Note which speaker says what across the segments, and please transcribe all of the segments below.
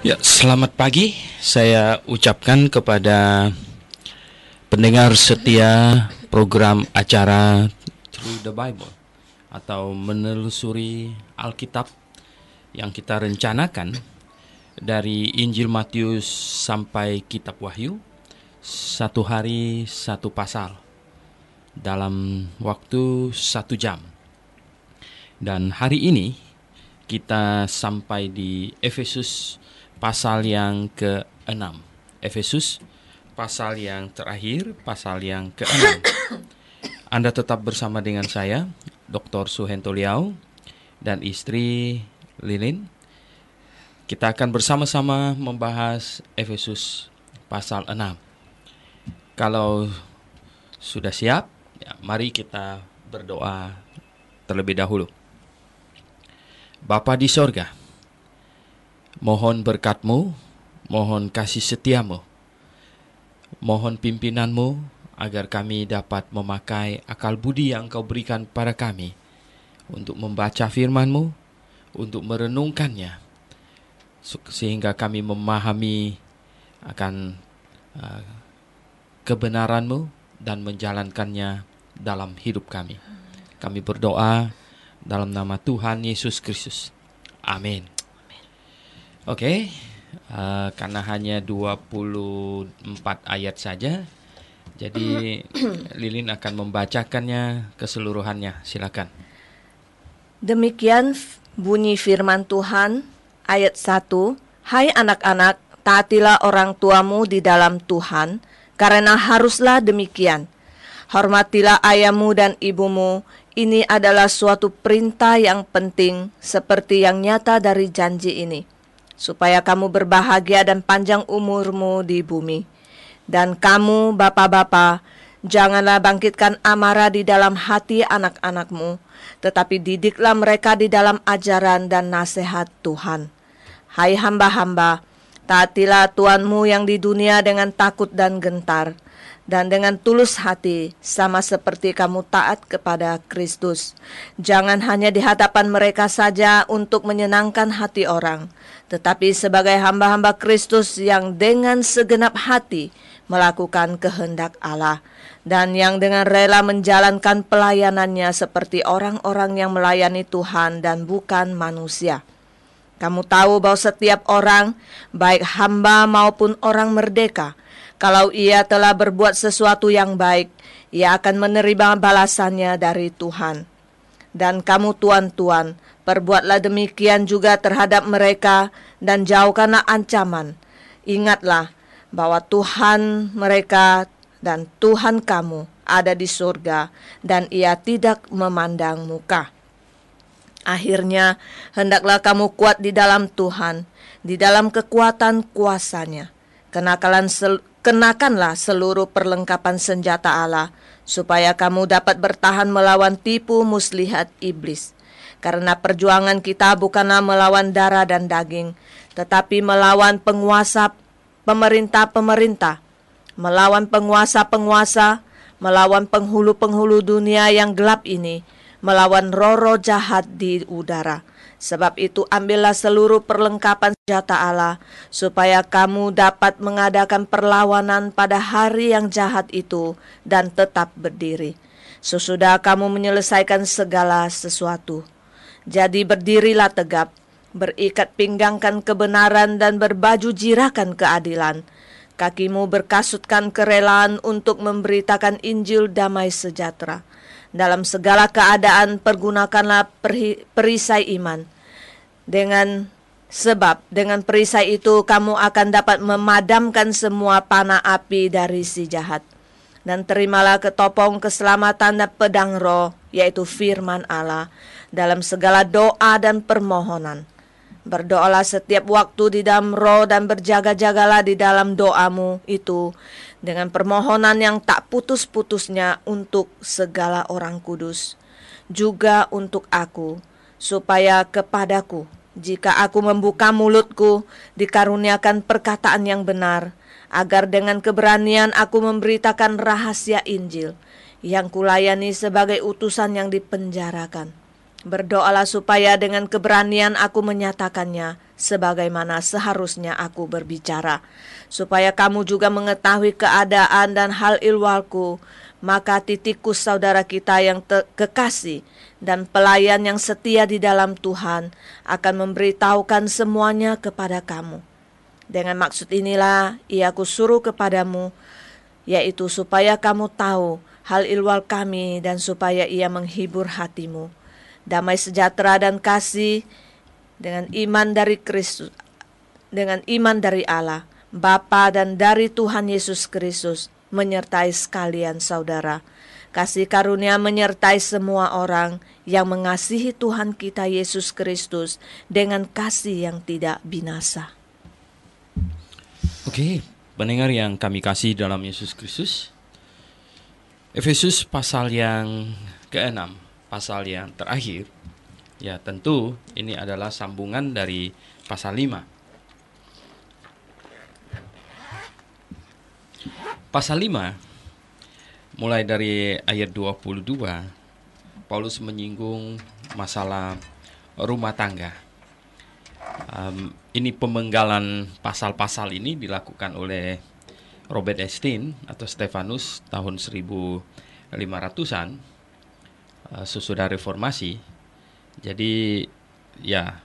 Speaker 1: Ya, selamat pagi. Saya ucapkan kepada pendengar setia program acara Through the Bible atau menelusuri Alkitab yang kita rencanakan dari Injil Matius sampai Kitab Wahyu, satu hari satu pasal dalam waktu 1 jam. Dan hari ini kita sampai di Efesus pasal yang ke-6. Efesus pasal yang terakhir, pasal yang ke-6. Anda tetap bersama dengan saya, Dr. Suhento Liao, dan istri Lilin. Kita akan bersama-sama membahas Efesus pasal 6. Kalau sudah siap, ya, mari kita berdoa terlebih dahulu. Bapa di sorga, mohon berkat-Mu, mohon kasih setia-Mu, mohon pimpinanmu agar kami dapat memakai akal budi yang Kau berikan pada kami untuk membaca firman-Mu, untuk merenungkannya, sehingga kami memahami akan kebenaran-Mu dan menjalankannya dalam hidup kami. Kami berdoa dalam nama Tuhan Yesus Kristus. Amin. Oke, karena hanya 24 ayat saja, jadi Lilin akan membacakannya keseluruhannya. Silakan.
Speaker 2: Demikian bunyi firman Tuhan, ayat 1. Hai anak-anak, taatilah orang tuamu di dalam Tuhan, karena haruslah demikian. Hormatilah ayahmu dan ibumu, ini adalah suatu perintah yang penting, seperti yang nyata dari janji ini, supaya kamu berbahagia dan panjang umurmu di bumi. Dan kamu, bapak-bapak, janganlah bangkitkan amarah di dalam hati anak-anakmu, tetapi didiklah mereka di dalam ajaran dan nasihat Tuhan. Hai hamba-hamba, taatilah Tuanmu yang di dunia dengan takut dan gentar, dan dengan tulus hati, sama seperti kamu taat kepada Kristus. Jangan hanya di hadapan mereka saja untuk menyenangkan hati orang, tetapi sebagai hamba-hamba Kristus yang dengan segenap hati melakukan kehendak Allah, dan yang dengan rela menjalankan pelayanannya seperti orang-orang yang melayani Tuhan dan bukan manusia. Kamu tahu bahwa setiap orang, baik hamba maupun orang merdeka, kalau ia telah berbuat sesuatu yang baik, ia akan menerima balasannya dari Tuhan. Dan kamu tuan-tuan, perbuatlah demikian juga terhadap mereka dan jauhkanlah ancaman. Ingatlah bahwa Tuhan mereka dan Tuhan kamu ada di surga, dan ia tidak memandang muka. Akhirnya, hendaklah kamu kuat di dalam Tuhan, di dalam kekuatan kuasa-Nya. Kenakanlah seluruh perlengkapan senjata Allah, supaya kamu dapat bertahan melawan tipu muslihat iblis. Karena perjuangan kita bukanlah melawan darah dan daging, tetapi melawan penguasa pemerintah-pemerintah, melawan penguasa-penguasa, melawan penghulu-penghulu dunia yang gelap ini, melawan roh-roh jahat di udara. Sebab itu ambillah seluruh perlengkapan senjata Allah, supaya kamu dapat mengadakan perlawanan pada hari yang jahat itu dan tetap berdiri. Sesudah kamu menyelesaikan segala sesuatu, jadi berdirilah tegap, berikat pinggangkan kebenaran dan berbaju jirakan keadilan. Kakimu berkasutkan kerelaan untuk memberitakan Injil damai sejahtera. Dalam segala keadaan pergunakanlah perisai iman. Sebab dengan perisai itu kamu akan dapat memadamkan semua panah api dari si jahat. Dan terimalah ketopong keselamatan dan pedang roh, yaitu firman Allah, dalam segala doa dan permohonan. Berdoalah setiap waktu di dalam roh dan berjaga-jagalah di dalam doamu itu dengan permohonan yang tak putus-putusnya untuk segala orang kudus, juga untuk aku, supaya kepadaku, jika aku membuka mulutku, dikaruniakan perkataan yang benar, agar dengan keberanian aku memberitakan rahasia Injil, yang kulayani sebagai utusan yang dipenjarakan. Berdoalah supaya dengan keberanian aku menyatakannya sebagaimana seharusnya aku berbicara, supaya kamu juga mengetahui keadaan dan hal ilwalku. Maka Titikus saudara kita yang kekasih dan pelayan yang setia di dalam Tuhan akan memberitahukan semuanya kepada kamu. Dengan maksud inilah ia kusuruh kepadamu, yaitu supaya kamu tahu hal ilwal kami dan supaya ia menghibur hatimu. Damai sejahtera dan kasih dengan iman dari Kristus, dengan iman dari Allah, Bapa dan dari Tuhan Yesus Kristus menyertai sekalian saudara. Kasih karunia menyertai semua orang yang mengasihi Tuhan kita Yesus Kristus dengan kasih yang tidak binasa.
Speaker 1: Oke, pendengar yang kami kasih dalam Yesus Kristus, Efesus pasal yang ke-6, pasal yang terakhir, ya tentu ini adalah sambungan dari pasal 5. Pasal 5, mulai dari ayat 22, Paulus menyinggung masalah rumah tangga. Ini pemenggalan pasal-pasal ini dilakukan oleh Robert Estienne atau Stefanus tahun 1500-an, sesudah reformasi. Jadi ya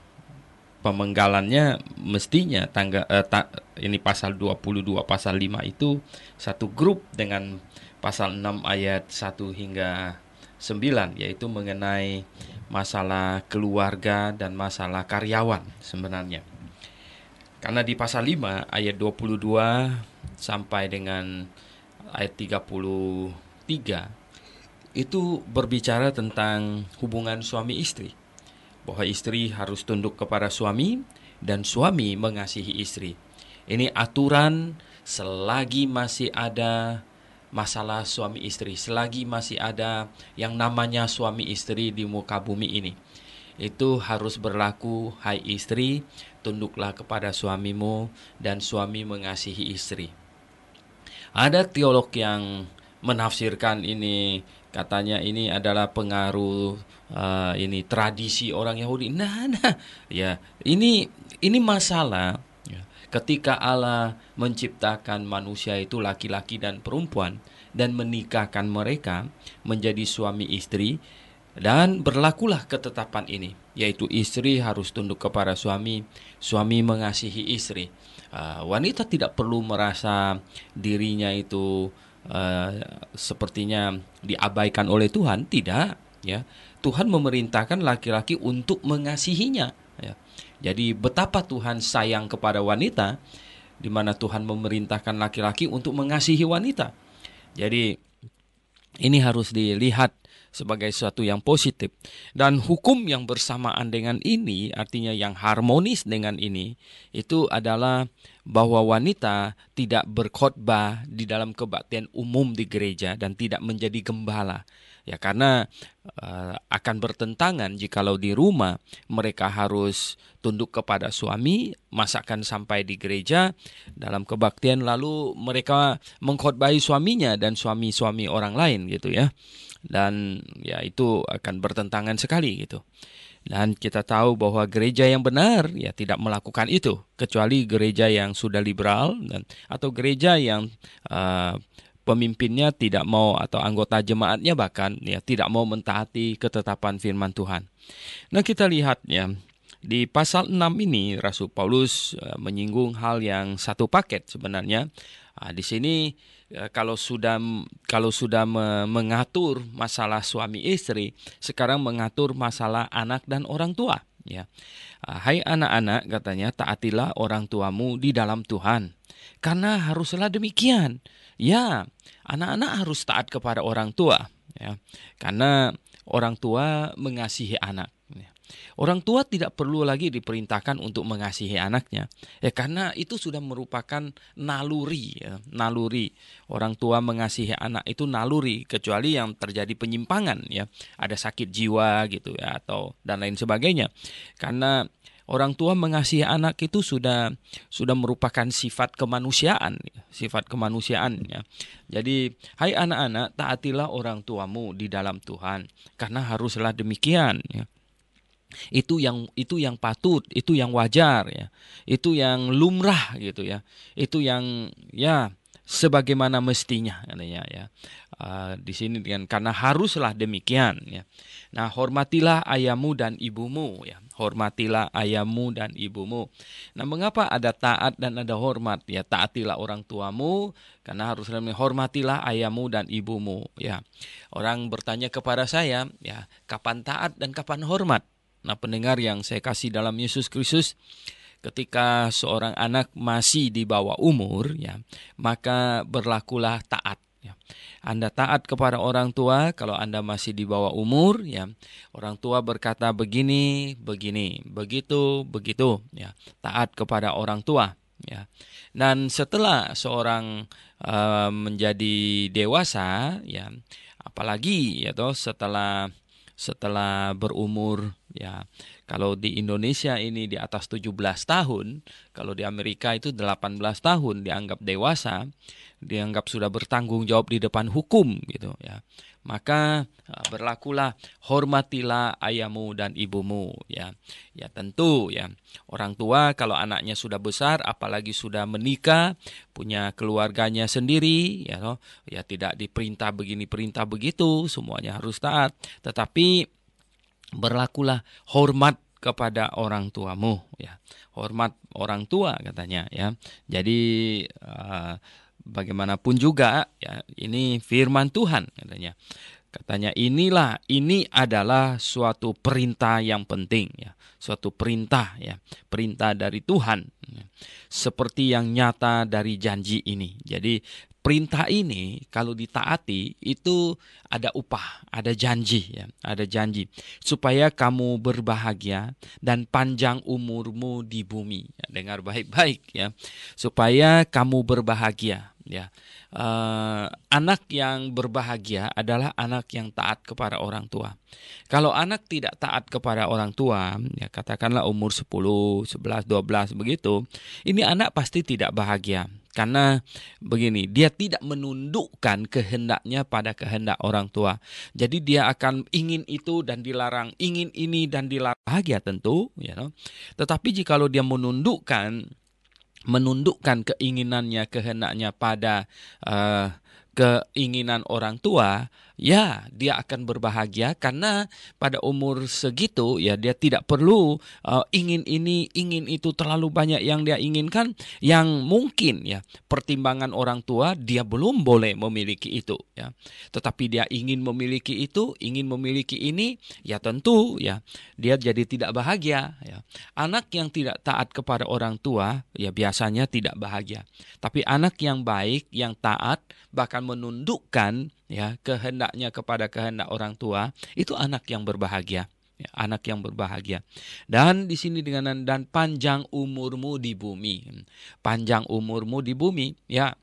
Speaker 1: pemenggalannya mestinya ini pasal 22 pasal 5 itu satu grup dengan pasal 6 ayat 1 hingga 9, yaitu mengenai masalah keluarga dan masalah karyawan sebenarnya. Karena di pasal 5 ayat 22 sampai dengan ayat 33 itu berbicara tentang hubungan suami istri. Bahwa istri harus tunduk kepada suami dan suami mengasihi istri. Ini aturan selagi masih ada masalah suami istri, selagi masih ada yang namanya suami istri di muka bumi ini. Itu harus berlaku, hai istri, tunduklah kepada suamimu dan suami mengasihi istri. Ada teolog yang menafsirkan ini, katanya ini adalah pengaruh ini tradisi orang Yahudi. Ya, ini masalah. Ketika Allah menciptakan manusia itu laki-laki dan perempuan dan menikahkan mereka menjadi suami istri, dan berlakulah ketetapan ini, yaitu istri harus tunduk kepada suami, suami mengasihi istri. Wanita tidak perlu merasa dirinya itu sepertinya diabaikan oleh Tuhan, tidak. Ya, Tuhan memerintahkan laki-laki untuk mengasihinya. Ya. Jadi betapa Tuhan sayang kepada wanita, di mana Tuhan memerintahkan laki-laki untuk mengasihi wanita. Jadi ini harus dilihat sebagai sesuatu yang positif. Dan hukum yang bersamaan dengan ini, artinya yang harmonis dengan ini, itu adalah bahwa wanita tidak berkhotbah di dalam kebaktian umum di gereja dan tidak menjadi gembala. Ya, karena akan bertentangan jikalau di rumah mereka harus tunduk kepada suami, masakan sampai di gereja dalam kebaktian lalu mereka mengkhotbahi suaminya dan suami-suami orang lain gitu ya. Dan ya itu akan bertentangan sekali gitu. Dan kita tahu bahwa gereja yang benar ya tidak melakukan itu, kecuali gereja yang sudah liberal dan atau gereja yang pemimpinnya tidak mau atau anggota jemaatnya bahkan ya tidak mau mentaati ketetapan firman Tuhan. Nah, kita lihat ya di pasal 6 ini Rasul Paulus menyinggung hal yang satu paket sebenarnya. Di sini kalau sudah mengatur masalah suami istri, sekarang mengatur masalah anak dan orang tua ya. Hai anak-anak, katanya, taatilah orang tuamu di dalam Tuhan, karena haruslah demikian. Ya, anak-anak harus taat kepada orang tua ya, karena orang tua mengasihi anak. Orang tua tidak perlu lagi diperintahkan untuk mengasihi anaknya, ya karena itu sudah merupakan naluri. Ya. Naluri orang tua mengasihi anak itu naluri, kecuali yang terjadi penyimpangan, ya ada sakit jiwa gitu ya atau dan lain sebagainya. Karena orang tua mengasihi anak itu sudah merupakan sifat kemanusiaan, ya. Jadi, hai anak-anak, taatilah orang tuamu di dalam Tuhan, karena haruslah demikian. Ya. Itu yang patut, itu yang wajar ya. Itu yang lumrah gitu ya. Itu yang ya sebagaimana mestinya katanya ya. Di sini karena haruslah demikian ya. Nah, hormatilah ayahmu dan ibumu ya. Hormatilah ayahmu dan ibumu. Nah, mengapa ada taat dan ada hormat ya? Taatilah orang tuamu karena haruslah hormatilah ayahmu dan ibumu ya. Orang bertanya kepada saya ya, kapan taat dan kapan hormat? Nah, pendengar yang saya kasih dalam Yesus Kristus, ketika seorang anak masih di bawah umur, ya, maka berlakulah taat. Ya. Anda taat kepada orang tua kalau Anda masih di bawah umur, ya. Orang tua berkata begini, begini, begitu, begitu, ya. Taat kepada orang tua, ya. Dan setelah seorang menjadi dewasa, ya, apalagi ya toh setelah berumur ya, kalau di Indonesia ini di atas 17 tahun, kalau di Amerika itu 18 tahun dianggap dewasa, dianggap sudah bertanggung jawab di depan hukum gitu ya. Maka berlakulah hormatilah ayahmu dan ibumu ya. Ya tentu ya, orang tua kalau anaknya sudah besar apalagi sudah menikah, punya keluarganya sendiri ya, ya tidak diperintah begini perintah begitu, semuanya harus taat. Tetapi berlakulah hormat kepada orang tuamu ya. Hormat orang tua katanya ya. Jadi bagaimanapun juga ya, ini firman Tuhan katanya. Katanya ini adalah suatu perintah yang penting ya, suatu perintah ya, perintah dari Tuhan ya. Seperti yang nyata dari janji ini. Jadi perintah ini kalau ditaati itu ada upah, ada janji ya, ada janji supaya kamu berbahagia dan panjang umurmu di bumi. Ya, dengar baik-baik ya, supaya kamu berbahagia ya. Anak yang berbahagia adalah anak yang taat kepada orang tua. Kalau anak tidak taat kepada orang tua, ya katakanlah umur 10, 11, 12 begitu, ini anak pasti tidak bahagia. Karena begini, dia tidak menundukkan kehendaknya pada kehendak orang tua. Jadi dia akan ingin itu dan dilarang, ingin ini dan dilarang. Bahagia tentu, ya. Tetapi jikalau dia menundukkan keinginannya, kehendaknya pada keinginan orang tua, ya dia akan berbahagia karena pada umur segitu ya dia tidak perlu ingin ini, ingin itu, terlalu banyak yang dia inginkan, yang mungkin ya pertimbangan orang tua dia belum boleh memiliki itu ya. Tetapi dia ingin memiliki itu, ingin memiliki ini, ya tentu ya dia jadi tidak bahagia ya. Anak yang tidak taat kepada orang tua ya biasanya tidak bahagia. Tapi anak yang baik, yang taat, bahkan menundukkan ya kehendaknya kepada kehendak orang tua, itu anak yang berbahagia ya, anak yang berbahagia. Dan di sini dan panjang umurmu di bumi. Panjang umurmu di bumi ya.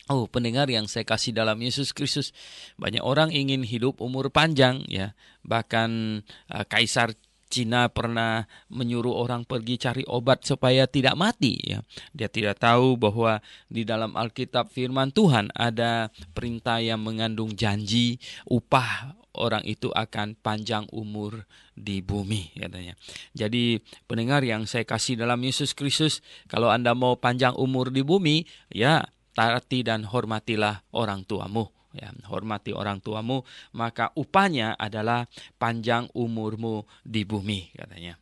Speaker 1: Oh, pendengar yang saya kasih dalam Yesus Kristus, banyak orang ingin hidup umur panjang ya. Bahkan Kaisar Cina pernah menyuruh orang pergi cari obat supaya tidak mati ya. Dia tidak tahu bahwa di dalam Alkitab firman Tuhan ada perintah yang mengandung janji upah orang itu akan panjang umur di bumi katanya. Jadi pendengar yang saya kasih dalam Yesus Kristus, kalau Anda mau panjang umur di bumi, ya taati dan hormatilah orang tuamu. Ya, hormati orang tuamu, maka upahnya adalah panjang umurmu di bumi katanya.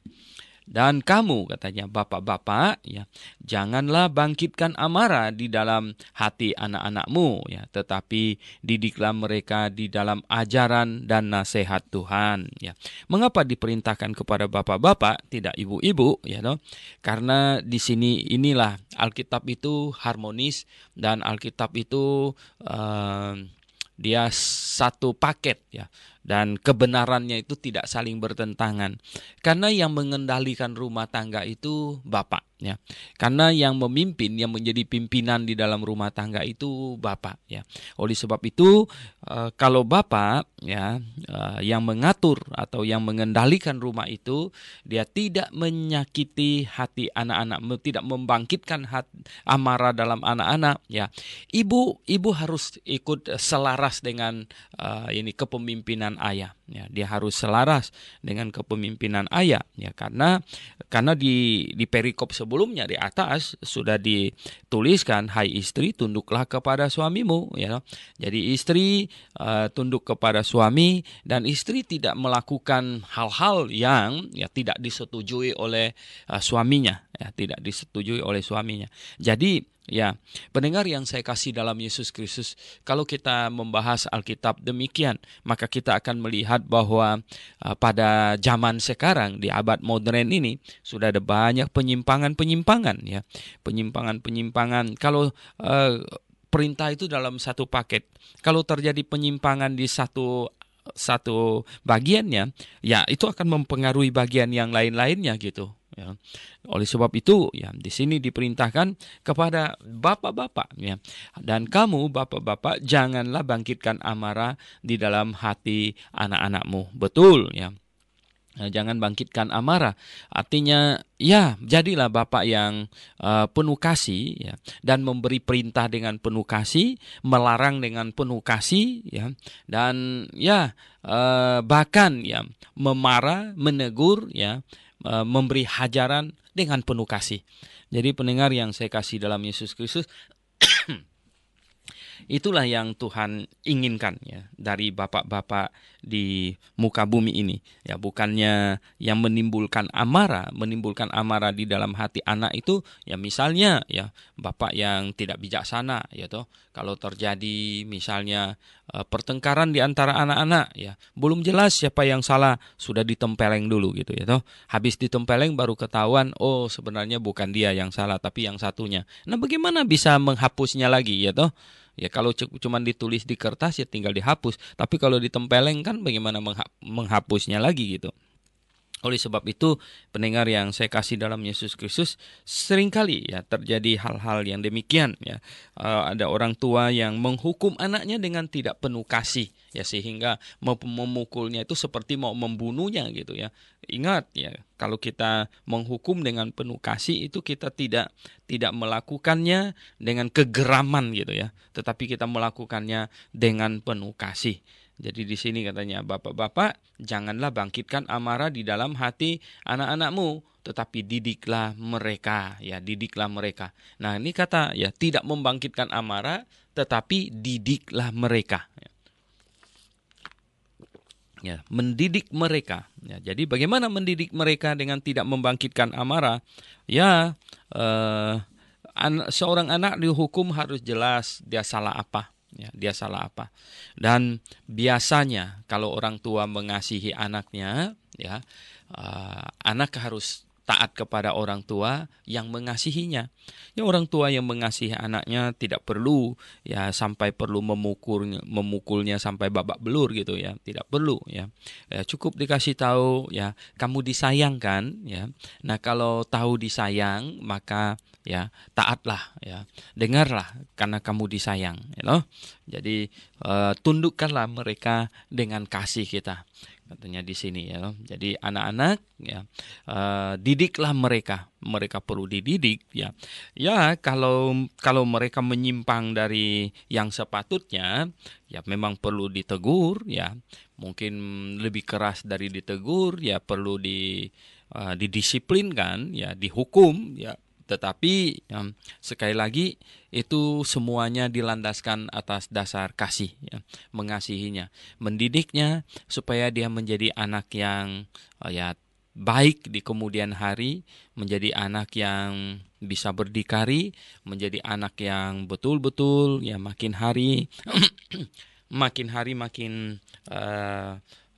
Speaker 1: Dan kamu katanya bapak-bapak ya, janganlah bangkitkan amarah di dalam hati anak-anakmu ya, tetapi didiklah mereka di dalam ajaran dan nasihat Tuhan ya. Mengapa diperintahkan kepada bapak-bapak tidak ibu-ibu ya no? Karena di sini inilah Alkitab itu harmonis dan Alkitab itu dia satu paket ya, dan kebenarannya itu tidak saling bertentangan. Karena yang mengendalikan rumah tangga itu bapak ya. Karena yang memimpin, yang menjadi pimpinan di dalam rumah tangga itu bapak ya. Oleh sebab itu kalau bapak ya yang mengatur atau yang mengendalikan rumah itu, dia tidak menyakiti hati anak-anak, tidak membangkitkan amarah dalam anak-anak ya. Ibu harus ikut selaras dengan ini kepemimpinan kepemimpinan ayah. Ya, dia harus selaras dengan kepemimpinan ayah. Ya, karena di perikop sebelumnya di atas sudah dituliskan, hai istri tunduklah kepada suamimu. Ya, jadi istri tunduk kepada suami, dan istri tidak melakukan hal-hal yang ya tidak disetujui oleh suaminya. Ya, tidak disetujui oleh suaminya. Jadi ya, pendengar yang saya kasih dalam Yesus Kristus, kalau kita membahas Alkitab demikian, maka kita akan melihat bahwa pada zaman sekarang di abad modern ini sudah ada banyak penyimpangan-penyimpangan ya. Penyimpangan-penyimpangan. Kalau perintah itu dalam satu paket. Kalau terjadi penyimpangan di satu bagiannya, ya itu akan mempengaruhi bagian yang lain-lainnya gitu. Ya. Oleh sebab itu, ya di sini diperintahkan kepada bapak-bapak, ya, dan kamu bapak-bapak janganlah bangkitkan amarah di dalam hati anak-anakmu. Betul, ya. Nah, jangan bangkitkan amarah. Artinya, ya jadilah bapak yang penuh kasih, ya, dan memberi perintah dengan penuh kasih, melarang dengan penuh kasih, ya, dan ya bahkan ya memarah, menegur, ya, memberi hajaran dengan penuh kasih. Jadi pendengar yang saya kasih dalam Yesus Kristus, itulah yang Tuhan inginkan ya dari bapak-bapak di muka bumi ini. Ya, bukannya yang menimbulkan amarah di dalam hati anak itu, ya misalnya ya bapak yang tidak bijaksana ya toh. Kalau terjadi misalnya pertengkaran di antara anak-anak, ya belum jelas siapa yang salah, sudah ditempeleng dulu gitu ya toh. Habis ditempeleng baru ketahuan, oh sebenarnya bukan dia yang salah tapi yang satunya. Nah, bagaimana bisa menghapusnya lagi ya toh? Ya kalau cuma ditulis di kertas ya tinggal dihapus. Tapi kalau ditempeleng kan bagaimana menghapusnya lagi gitu. Oleh sebab itu, pendengar yang saya kasih dalam Yesus Kristus, seringkali ya terjadi hal-hal yang demikian ya. Ada orang tua yang menghukum anaknya dengan tidak penuh kasih ya, sehingga memukulnya itu seperti mau membunuhnya gitu ya. Ingat ya, kalau kita menghukum dengan penuh kasih itu kita tidak melakukannya dengan kegeraman gitu ya, tetapi kita melakukannya dengan penuh kasih. Jadi di sini katanya, bapak-bapak janganlah bangkitkan amarah di dalam hati anak-anakmu, tetapi didiklah mereka, ya didiklah mereka. Nah ini kata ya tidak membangkitkan amarah, tetapi didiklah mereka. Ya, mendidik mereka. Ya, jadi bagaimana mendidik mereka dengan tidak membangkitkan amarah? Ya, seorang anak dihukum harus jelas dia salah apa. Ya, dia salah apa. Dan biasanya kalau orang tua mengasihi anaknya, ya anak harus taat kepada orang tua yang mengasihinya. Ya, orang tua yang mengasihi anaknya tidak perlu ya sampai perlu memukulnya sampai babak belur gitu ya, tidak perlu ya. Cukup dikasih tahu ya kamu disayangkan ya. Nah, kalau tahu disayang maka ya taatlah ya, dengarlah karena kamu disayang, you know? Jadi tundukkanlah mereka dengan kasih kita. Katanya di sini ya. Jadi anak-anak ya didiklah mereka perlu dididik ya. Ya kalau mereka menyimpang dari yang sepatutnya ya memang perlu ditegur ya. Mungkin lebih keras dari ditegur ya, perlu didisiplinkan ya, dihukum ya. Tetapi sekali lagi itu semuanya dilandaskan atas dasar kasih, ya, mengasihinya, mendidiknya supaya dia menjadi anak yang ya baik di kemudian hari, menjadi anak yang bisa berdikari, menjadi anak yang betul-betul ya makin hari makin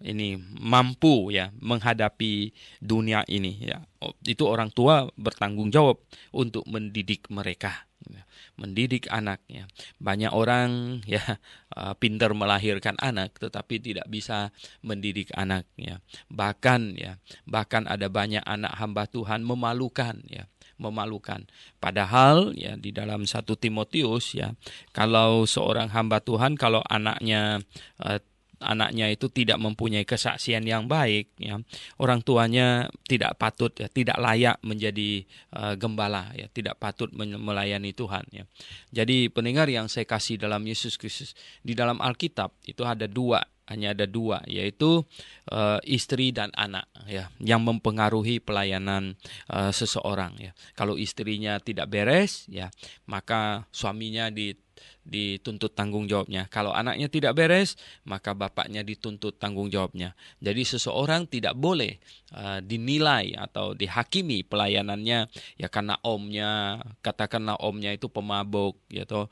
Speaker 1: ini mampu ya menghadapi dunia ini ya. Itu orang tua bertanggung jawab untuk mendidik mereka, mendidik anaknya. Banyak orang ya pintar melahirkan anak tetapi tidak bisa mendidik anaknya. Bahkan ada banyak anak hamba Tuhan memalukan. Padahal ya di dalam 1 Timotius ya, kalau seorang hamba Tuhan, kalau anaknya itu tidak mempunyai kesaksian yang baik ya, orang tuanya tidak patut ya, tidak layak menjadi gembala ya, tidak patut melayani Tuhan ya. Jadi pendengar yang saya kasih dalam Yesus Kristus, di dalam Alkitab itu ada hanya ada dua, yaitu istri dan anak, ya, yang mempengaruhi pelayanan seseorang, ya. Kalau istrinya tidak beres, ya, maka suaminya dituntut tanggung jawabnya. Kalau anaknya tidak beres, maka bapaknya dituntut tanggung jawabnya. Jadi seseorang tidak boleh dinilai atau dihakimi pelayanannya ya karena katakanlah omnya itu pemabuk, gitu,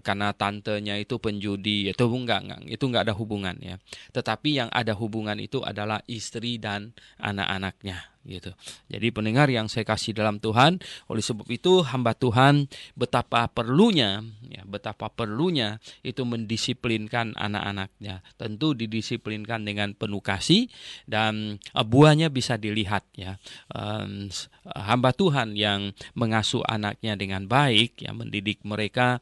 Speaker 1: karena tantenya itu penjudi, itu enggak, itu enggak ada hubungan, ya. Tetapi yang ada hubungan itu adalah istri dan anak-anaknya, gitu. Jadi pendengar yang saya kasih dalam Tuhan, oleh sebab itu hamba Tuhan betapa perlunya itu mendisiplinkan anak-anaknya. Tentu didisiplinkan dengan penuh kasih dan buahnya bisa dilihat, ya. Hamba Tuhan yang mengasuh anaknya dengan baik, ya, mendidik mereka,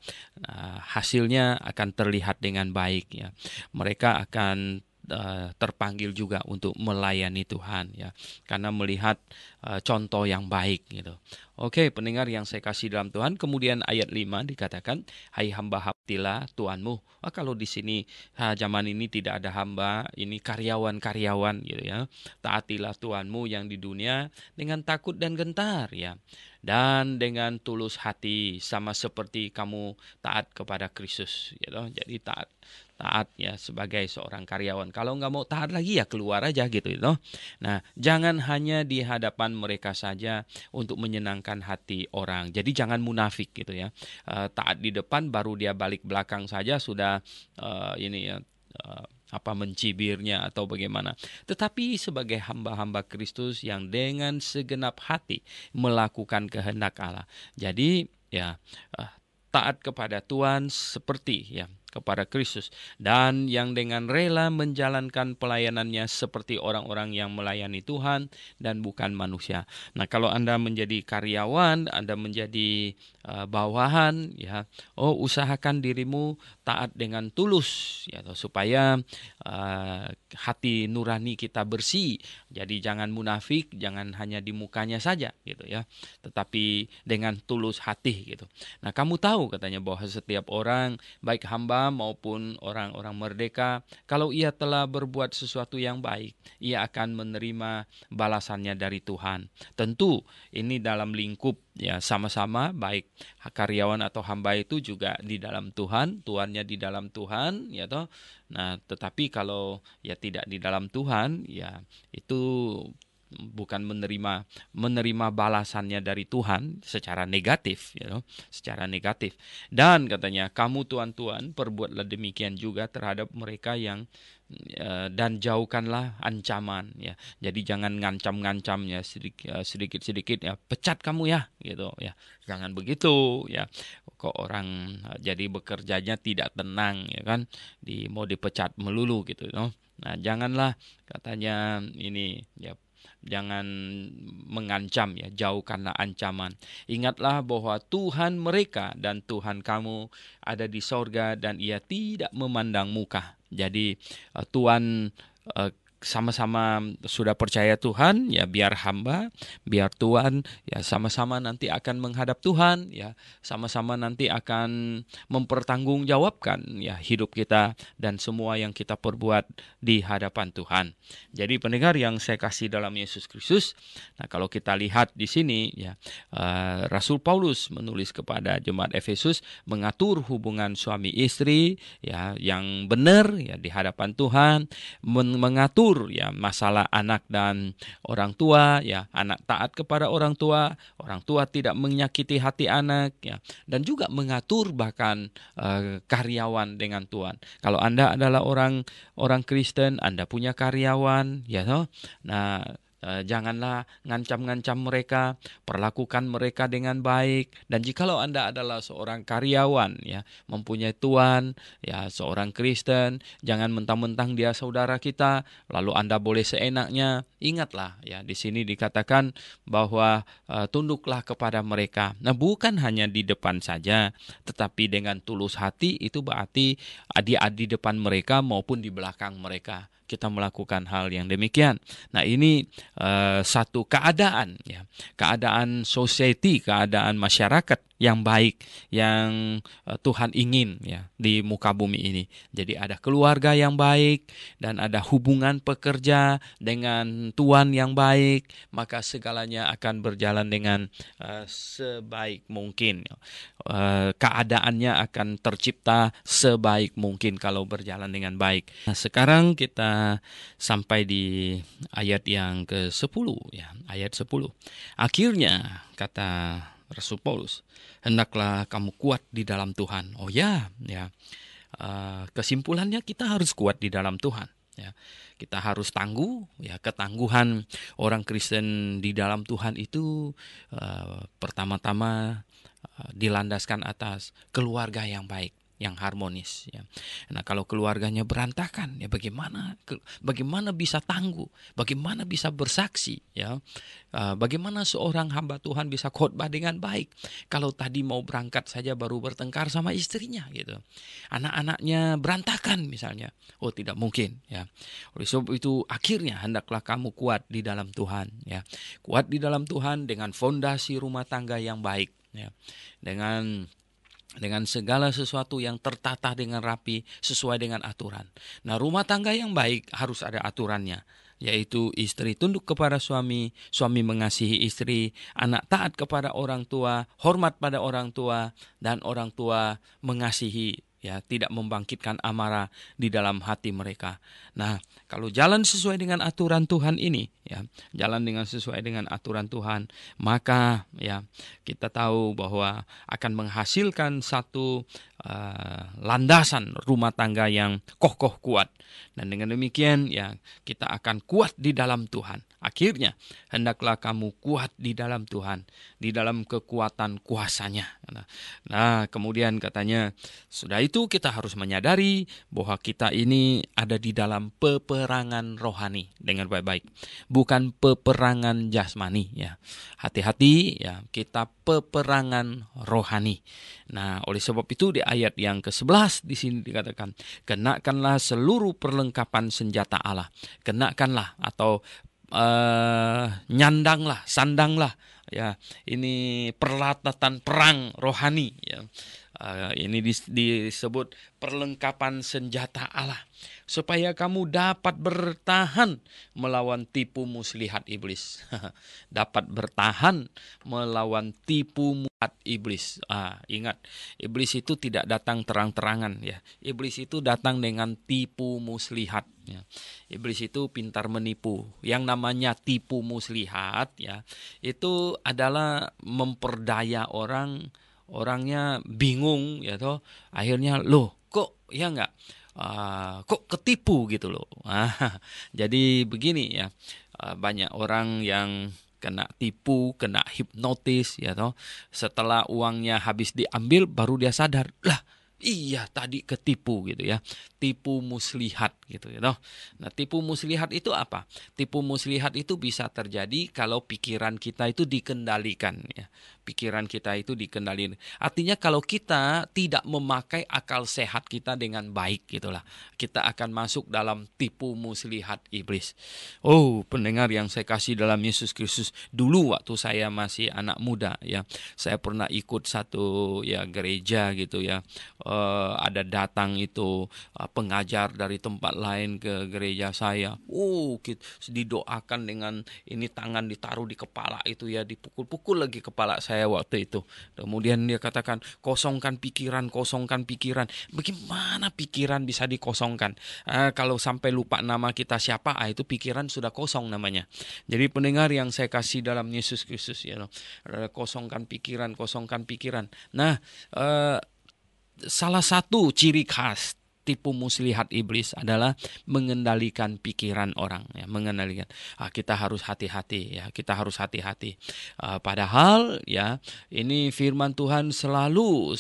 Speaker 1: hasilnya akan terlihat dengan baik, ya. Mereka akan terpanggil juga untuk melayani Tuhan, ya, karena melihat contoh yang baik, gitu. Oke, pendengar yang saya kasih dalam Tuhan, kemudian ayat 5 dikatakan, hai hamba haftilah Tuhanmu. Kalau di sini zaman ini tidak ada hamba, ini karyawan-karyawan, gitu, ya. Taatilah Tuhanmu yang di dunia dengan takut dan gentar, ya, dan dengan tulus hati, sama seperti kamu taat kepada Kristus, gitu. Jadi taat, ya, sebagai seorang karyawan. Kalau nggak mau taat lagi, ya keluar aja, gitu, gitu. Nah, jangan hanya di hadapan mereka saja untuk menyenangkan hati orang. Jadi jangan munafik, gitu, ya. Taat di depan, baru dia balik belakang saja sudah mencibirnya atau bagaimana. Tetapi sebagai hamba-hamba Kristus yang dengan segenap hati melakukan kehendak Allah. Jadi, ya, taat kepada Tuhan seperti, ya, kepada Kristus, dan yang dengan rela menjalankan pelayanannya seperti orang-orang yang melayani Tuhan dan bukan manusia. Nah, kalau Anda menjadi karyawan, Anda menjadi bawahan, ya, usahakan dirimu taat dengan tulus, ya, supaya hati nurani kita bersih. Jadi jangan munafik, jangan hanya di mukanya saja, gitu, ya, tetapi dengan tulus hati, gitu. Nah, kamu tahu katanya bahwa setiap orang, baik hamba maupun orang-orang merdeka, kalau ia telah berbuat sesuatu yang baik, ia akan menerima balasannya dari Tuhan. Tentu ini dalam lingkup, ya, sama-sama, baik karyawan atau hamba itu juga di dalam Tuhan, tuannya di dalam Tuhan, ya toh. Nah, tetapi kalau ya tidak di dalam Tuhan, ya itu bukan menerima balasannya dari Tuhan secara negatif, ya, secara negatif. Dan katanya, kamu tuan-tuan perbuatlah demikian juga terhadap mereka yang dan jauhkanlah ancaman, ya. Jadi jangan ngancam-ngancamnya sedikit-sedikit, ya, pecat kamu, ya, gitu, ya. Jangan begitu, ya. Kok orang jadi bekerjanya tidak tenang, ya kan, mau dipecat melulu, gitu, no? Nah, janganlah katanya ini, ya, jangan mengancam, ya, jauhkanlah ancaman. Ingatlah bahwa Tuhan mereka dan Tuhan kamu ada di sorga dan ia tidak memandang muka. Jadi Tuhan sama-sama sudah percaya Tuhan, ya, biar hamba, biar Tuhan, ya, sama-sama nanti akan menghadap Tuhan, ya, sama-sama nanti akan mempertanggungjawabkan, ya, hidup kita dan semua yang kita perbuat di hadapan Tuhan. Jadi pendengar yang saya kasih dalam Yesus Kristus, nah, kalau kita lihat di sini, ya, Rasul Paulus menulis kepada jemaat Efesus mengatur hubungan suami istri, ya, yang benar, ya, di hadapan Tuhan, mengatur, ya, masalah anak dan orang tua, ya, anak taat kepada orang tua tidak menyakiti hati anak, ya, dan juga mengatur bahkan karyawan dengan Tuhan. Kalau Anda adalah orang Kristen, Anda punya karyawan, ya, nah, janganlah ngancam-ngancam mereka, perlakukan mereka dengan baik. Dan jikalau Anda adalah seorang karyawan, ya, mempunyai tuan, ya, seorang Kristen, jangan mentang-mentang dia saudara kita, lalu Anda boleh seenaknya. Ingatlah, ya, di sini dikatakan bahwa tunduklah kepada mereka. Nah, bukan hanya di depan saja, tetapi dengan tulus hati, itu berarti di depan mereka maupun di belakang mereka. Kita melakukan hal yang demikian. Nah, ini satu keadaan, ya, keadaan society, keadaan masyarakat yang baik yang Tuhan ingin ya di muka bumi ini. Jadi ada keluarga yang baik dan ada hubungan pekerja dengan tuan yang baik, maka segalanya akan berjalan dengan sebaik mungkin. Keadaannya akan tercipta sebaik mungkin kalau berjalan dengan baik. Nah, sekarang kita sampai di ayat yang ke-10 ya, ayat 10. Akhirnya kata Rasul Paulus, hendaklah kamu kuat di dalam Tuhan. Oh ya, ya. Kesimpulannya kita harus kuat di dalam Tuhan. Ya, kita harus tangguh. Ya, ketangguhan orang Kristen di dalam Tuhan itu pertama-tama dilandaskan atas keluarga yang baik, yang harmonis. Ya. Nah, kalau keluarganya berantakan, ya bagaimana bisa tangguh, bagaimana bisa bersaksi, ya, bagaimana seorang hamba Tuhan bisa khotbah dengan baik kalau tadi mau berangkat saja baru bertengkar sama istrinya, gitu. Anak-anaknya berantakan misalnya, oh tidak mungkin, ya. Oleh sebab itu akhirnya hendaklah kamu kuat di dalam Tuhan, ya, kuat di dalam Tuhan dengan fondasi rumah tangga yang baik, ya, dengan segala sesuatu yang tertata dengan rapi sesuai dengan aturan. Nah, rumah tangga yang baik harus ada aturannya, yaitu istri tunduk kepada suami, suami mengasihi istri, anak taat kepada orang tua, hormat pada orang tua, dan orang tua mengasihi, ya, tidak membangkitkan amarah di dalam hati mereka. Nah, kalau jalan sesuai dengan aturan Tuhan ini, ya, jalan dengan sesuai dengan aturan Tuhan, maka ya kita tahu bahwa akan menghasilkan satu landasan rumah tangga yang kokoh kuat. Dan dengan demikian ya kita akan kuat di dalam Tuhan. Akhirnya hendaklah kamu kuat di dalam Tuhan, di dalam kekuatan kuasanya. Nah, kemudian katanya, sudah itu kita harus menyadari bahwa kita ini ada di dalam peperangan rohani dengan baik-baik, bukan peperangan jasmani, ya. Hati-hati ya, kita peperangan rohani. Nah, oleh sebab itu di ayat yang ke-11 di sini dikatakan, kenakanlah seluruh perlengkapan senjata Allah. Kenakanlah atau nyandanglah, sandanglah, ya, ini peralatan perang rohani, ya. Ini disebut perlengkapan senjata Allah, supaya kamu dapat bertahan melawan tipu muslihat iblis. Dapat bertahan melawan tipu muslihat iblis. Ingat, iblis itu tidak datang terang-terangan, ya. Iblis itu datang dengan tipu muslihat, ya. Iblis itu pintar menipu. Yang namanya tipu muslihat, ya, itu adalah memperdaya orangnya bingung, ya toh. Akhirnya loh kok ya enggak kok ketipu gitu loh. Jadi begini ya, banyak orang yang kena tipu, kena hipnotis, ya toh. Setelah uangnya habis diambil baru dia sadar, lah iya tadi ketipu gitu ya. Tipu muslihat gitu ya toh. Nah, tipu muslihat itu apa? Tipu muslihat itu bisa terjadi kalau pikiran kita itu dikendalikan, ya. Pikiran kita itu dikendalikan. Artinya kalau kita tidak memakai akal sehat kita dengan baik, gitulah, kita akan masuk dalam tipu muslihat iblis. Oh, pendengar yang saya kasih dalam Yesus Kristus, dulu waktu saya masih anak muda, ya, saya pernah ikut satu ya gereja gitu ya. Ada datang itu pengajar dari tempat lain ke gereja saya. Didoakan dengan ini, tangan ditaruh di kepala itu ya, dipukul-pukul lagi kepala saya waktu itu. Kemudian dia katakan, kosongkan pikiran, kosongkan pikiran. Bagaimana pikiran bisa dikosongkan? Kalau sampai lupa nama kita siapa, itu pikiran sudah kosong namanya. Jadi pendengar yang saya kasih dalam Yesus Kristus, ya, kosongkan pikiran, kosongkan pikiran. Nah, salah satu ciri khas tipu muslihat iblis adalah mengendalikan pikiran orang, ya, mengendalikan. Kita harus hati-hati, ya, kita harus hati-hati. Padahal ya ini firman Tuhan selalu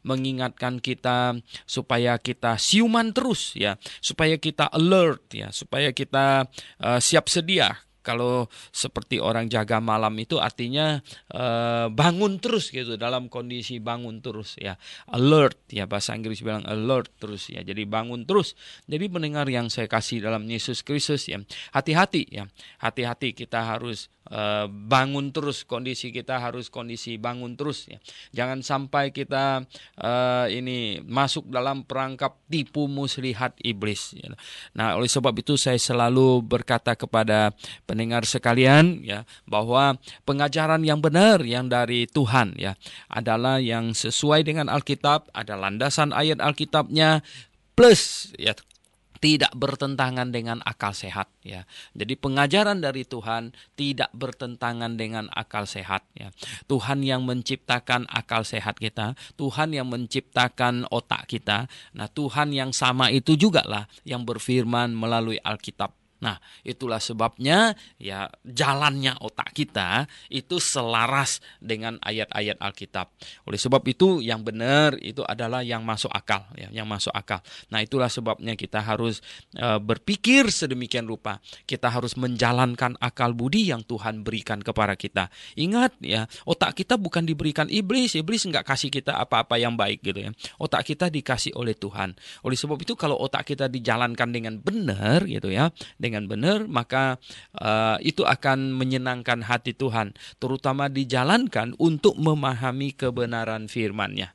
Speaker 1: mengingatkan kita supaya kita siuman terus, ya, supaya kita alert, ya, supaya kita siap sedia Kalau seperti orang jaga malam itu artinya bangun terus gitu, dalam kondisi bangun terus ya. Alert ya, bahasa Inggris bilang alert terus ya. Jadi bangun terus. Jadi pendengar yang saya kasih dalam Yesus Kristus ya, hati-hati ya. Hati-hati, kita harus bangun terus, kondisi kita harus kondisi bangun terus ya. Jangan sampai kita ini masuk dalam perangkap tipu muslihat iblis ya. Nah, oleh sebab itu saya selalu berkata kepada pendengar sekalian ya, bahwa pengajaran yang benar yang dari Tuhan ya adalah yang sesuai dengan Alkitab, ada landasan ayat Alkitabnya, plus ya tidak bertentangan dengan akal sehat ya. Jadi pengajaran dari Tuhan tidak bertentangan dengan akal sehat ya. Tuhan yang menciptakan akal sehat kita, Tuhan yang menciptakan otak kita. Nah, Tuhan yang sama itu juga lah yang berfirman melalui Alkitab. Nah, itulah sebabnya ya jalannya otak kita itu selaras dengan ayat-ayat Alkitab. Oleh sebab itu yang benar itu adalah yang masuk akal ya, yang masuk akal. Nah, itulah sebabnya kita harus berpikir sedemikian rupa. Kita harus menjalankan akal budi yang Tuhan berikan kepada kita. Ingat ya, otak kita bukan diberikan iblis. Iblis enggak kasih kita apa-apa yang baik gitu ya. Otak kita dikasih oleh Tuhan. Oleh sebab itu kalau otak kita dijalankan dengan benar gitu ya, dengan benar, maka itu akan menyenangkan hati Tuhan, terutama dijalankan untuk memahami kebenaran firman-Nya.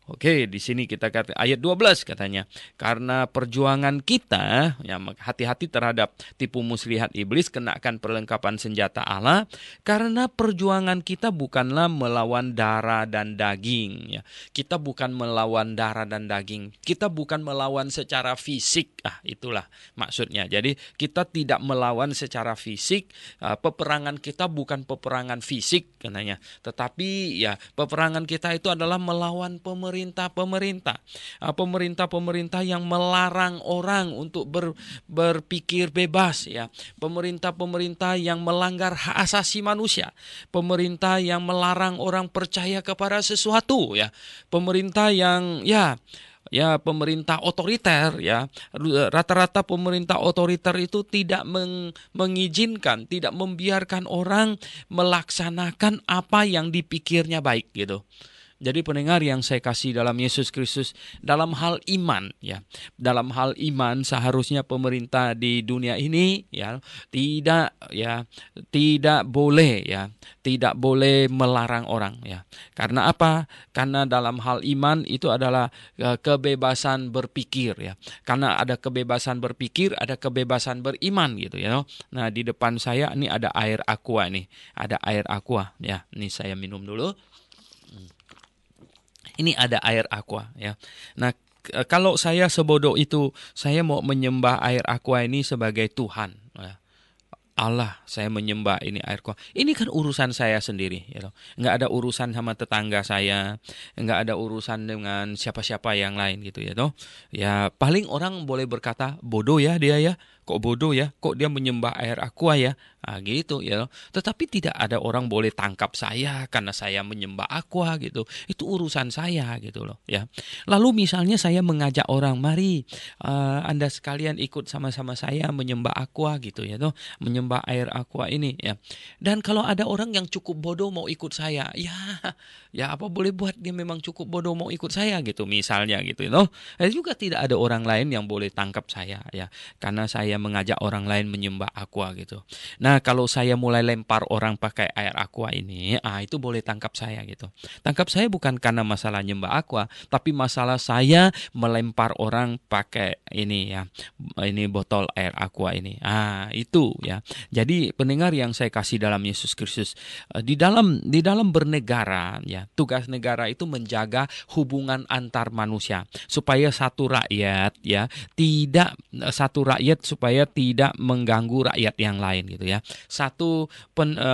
Speaker 1: Oke, di sini kita kata ayat 12 katanya, karena perjuangan kita, ya hati-hati terhadap tipu muslihat iblis, kenakan perlengkapan senjata Allah, karena perjuangan kita bukanlah melawan darah dan daging, ya. Kita bukan melawan darah dan daging, kita bukan melawan secara fisik, itulah maksudnya. Jadi kita tidak melawan secara fisik, peperangan kita bukan peperangan fisik katanya, tetapi ya peperangan kita itu adalah melawan pemerintah yang melarang orang untuk berpikir bebas ya. Pemerintah yang melanggar hak asasi manusia. Pemerintah yang melarang orang percaya kepada sesuatu ya. Pemerintah yang pemerintah otoriter ya. Rata-rata pemerintah otoriter itu tidak mengizinkan, tidak membiarkan orang melaksanakan apa yang dipikirnya baik gitu. Jadi pendengar yang saya kasih dalam Yesus Kristus, dalam hal iman ya, dalam hal iman seharusnya pemerintah di dunia ini ya tidak boleh melarang orang ya. Karena apa? Karena dalam hal iman itu adalah kebebasan berpikir ya. Karena ada kebebasan berpikir, ada kebebasan beriman gitu ya. Nah, di depan saya ini ada air aqua nih, ada air aqua ya. Ini saya minum dulu. Ini ada air aqua ya. Nah, kalau saya sebodoh itu, saya mau menyembah air aqua ini sebagai Tuhan ya. Allah, saya menyembah ini air aqua. Ini kan urusan saya sendiri ya. Enggak ada urusan sama tetangga saya, enggak ada urusan dengan siapa-siapa yang lain gitu ya toh. Ya, paling orang boleh berkata, bodoh ya dia ya. Kok bodoh ya? Kok dia menyembah air aqua ya? Gitu ya. Tetapi tidak ada orang boleh tangkap saya karena saya menyembah aqua gitu. Itu urusan saya gitu loh ya. Lalu misalnya saya mengajak orang, mari Anda sekalian ikut sama-sama saya menyembah aqua gitu ya toh, menyembah air aqua ini ya. Dan kalau ada orang yang cukup bodoh mau ikut saya, ya apa boleh buat, dia memang cukup bodoh mau ikut saya gitu misalnya gitu ya toh. Juga tidak ada orang lain yang boleh tangkap saya ya, karena saya mengajak orang lain menyembah aqua gitu. Nah, kalau saya mulai lempar orang pakai air aqua ini, itu boleh tangkap saya gitu. Tangkap saya bukan karena masalah nyembah aqua, tapi masalah saya melempar orang pakai ini ya, ini botol air aqua ini. Itu ya. Jadi pendengar yang saya kasih dalam Yesus Kristus, di dalam bernegara ya, tugas negara itu menjaga hubungan antar manusia supaya satu rakyat supaya tidak mengganggu rakyat yang lain gitu ya.